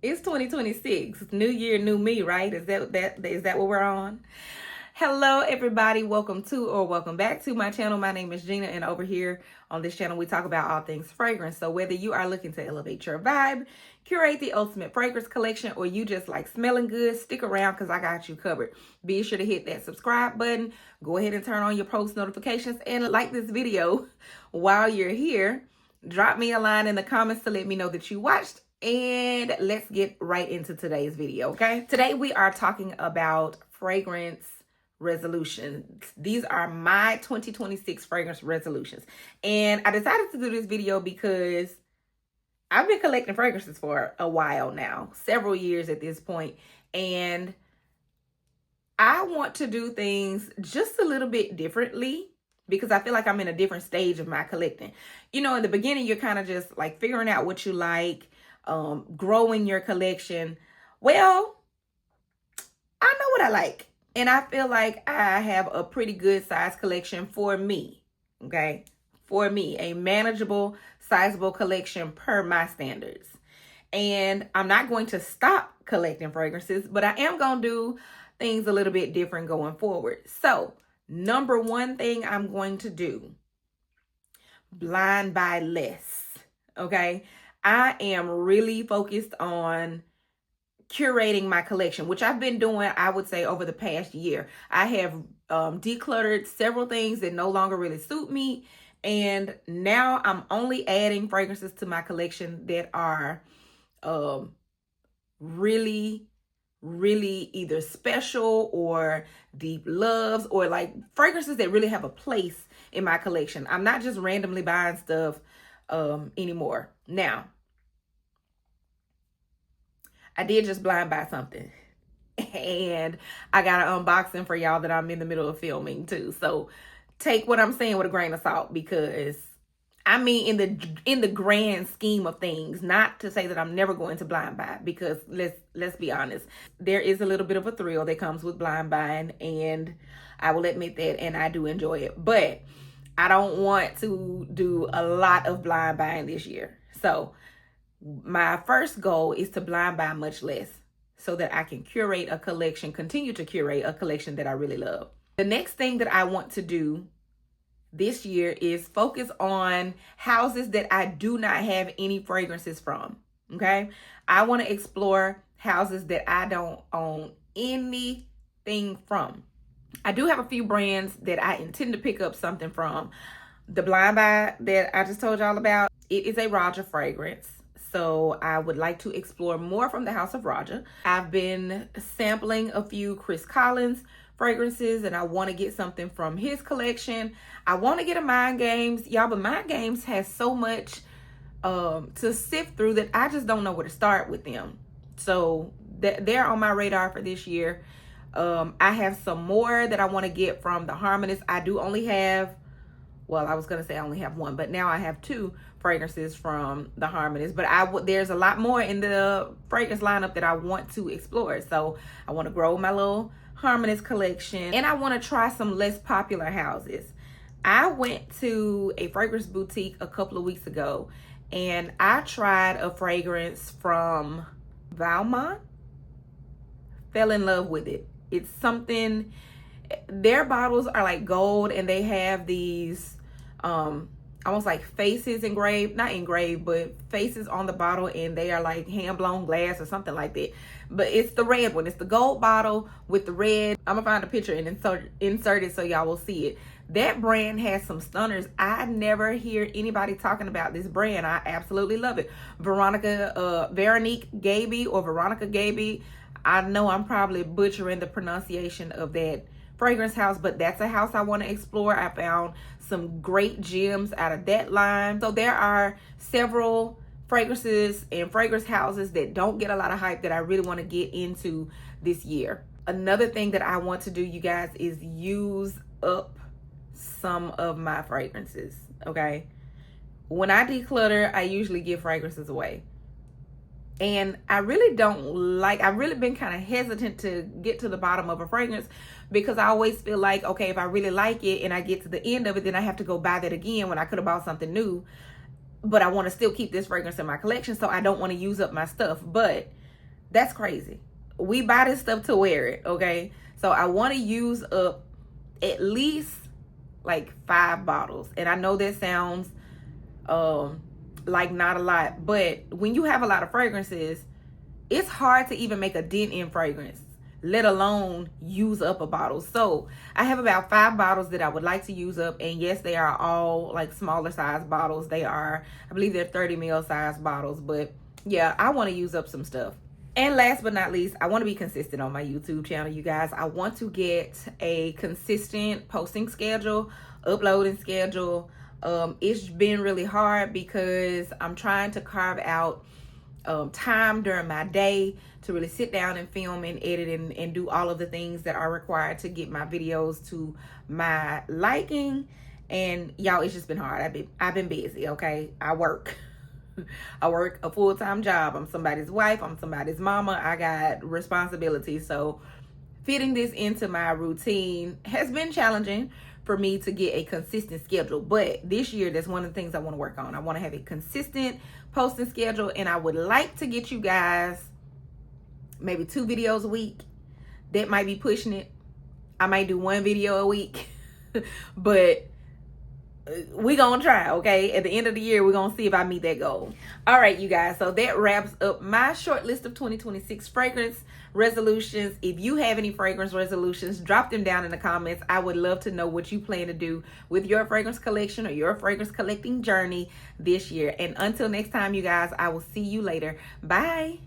It's 2026. New year, new me, right? Is that what we're on? Hello, everybody. Welcome to or welcome back to my channel. My name is Gina, and over here on this channel, we talk about all things fragrance. So whether you are looking to elevate your vibe, curate the ultimate fragrance collection, or you just like smelling good, stick around because I got you covered. Be sure to hit that subscribe button. Go ahead and turn on your post notifications and like this video while you're here. Drop me a line in the comments to let me know that you watched. And let's get right into today's video, okay? Today we are talking about fragrance resolutions. These are my 2026 fragrance resolutions. And I decided to do this video because I've been collecting fragrances for a while now, several years at this point. And I want to do things just a little bit differently because I feel like I'm in a different stage of my collecting. You know, in the beginning, you're kind of just like figuring out what you like, growing your collection. Well, I know what I like, and I feel like I have a pretty good size collection for me. Okay, for me, a manageable, sizable collection per my standards. And I'm not going to stop collecting fragrances, but I am going to do things a little bit different going forward. So, number one thing I'm going to do, blind buy less. Okay, I am really focused on curating my collection, which I've been doing, I would say, over the past year. I have decluttered several things that no longer really suit me. And now I'm only adding fragrances to my collection that are really either special or deep loves, or like fragrances that really have a place in my collection. I'm not just randomly buying stuff anymore. Now, I did just blind buy something, and I got an unboxing for y'all that I'm in the middle of filming too. So take what I'm saying with a grain of salt, because I mean, in the grand scheme of things, not to say that I'm never going to blind buy, because let's be honest, there is a little bit of a thrill that comes with blind buying, and I will admit that, and I do enjoy it. But I don't want to do a lot of blind buying this year. So my first goal is to blind buy much less so that I can curate a collection, continue to curate a collection that I really love. The next thing that I want to do this year is focus on houses that I do not have any fragrances from. Okay, I want to explore houses that I don't own anything from. I do have a few brands that I intend to pick up something from. The blind buy that I just told y'all about, it is a Raja fragrance. So I would like to explore more from the House of Raja. I've been sampling a few Chris Collins fragrances, and I want to get something from his collection. I want to get a Mind Games, y'all, but Mind Games has so much to sift through that I just don't know where to start with them. So they're on my radar for this year. I have some more that I want to get from the Harmonist. I do only have, well, I was going to say I only have one, but now I have two fragrances from the Harmonist. But there's a lot more in the fragrance lineup that I want to explore. So I want to grow my little Harmonist collection, and I want to try some less popular houses. I went to a fragrance boutique a couple of weeks ago, and I tried a fragrance from Valmont. Fell in love with it. It's something, their bottles are like gold, and they have these almost like faces engraved, not engraved, but faces on the bottle, and they are like hand-blown glass or something like that. But it's the red one. It's the gold bottle with the red. I'm gonna find a picture and insert it so y'all will see it. That brand has some stunners. I never hear anybody talking about this brand. I absolutely love it. Veronique Gaby, or Veronica Gaby. I know I'm probably butchering the pronunciation of that fragrance house, but that's a house I want to explore. I found some great gems out of that line. So there are several fragrances and fragrance houses that don't get a lot of hype that I really want to get into this year. Another thing that I want to do, you guys, is use up some of my fragrances. Okay, when I declutter, I usually give fragrances away. And I've really been kind of hesitant to get to the bottom of a fragrance, because I always feel like, okay, if I really like it and I get to the end of it, then I have to go buy that again when I could have bought something new. But I want to still keep this fragrance in my collection, so I don't want to use up my stuff. But That's crazy. We buy this stuff to wear it, okay? So I want to use up at least like 5 bottles. And I know that sounds like not a lot, but when you have a lot of fragrances, it's hard to even make a dent in fragrance, let alone use up a bottle. So I have about 5 bottles that I would like to use up. And yes, they are all like smaller size bottles. They are, I believe they're 30 ml size bottles. But yeah, I want to use up some stuff. And last but not least, I want to be consistent on my YouTube channel, you guys. I want to get a consistent posting schedule, uploading schedule. It's been really hard because I'm trying to carve out time during my day to really sit down and film and edit and do all of the things that are required to get my videos to my liking. And y'all, it's just been hard. I've been busy, okay? I work a full-time job. I'm somebody's wife. I'm somebody's mama. I got responsibilities. So fitting this into my routine has been challenging for me to get a consistent schedule. But this year, that's one of the things I want to work on. I want to have a consistent posting schedule, and I would like to get you guys maybe 2 videos a week. That might be pushing it. I might do 1 video a week, but we're gonna try, okay? At the end of the year, we're gonna see if I meet that goal. All right, you guys, so that wraps up my short list of 2026 fragrance resolutions. If you have any fragrance resolutions, drop them down in the comments. I would love to know what you plan to do with your fragrance collection or your fragrance collecting journey this year. And until next time, you guys, I will see you later. Bye.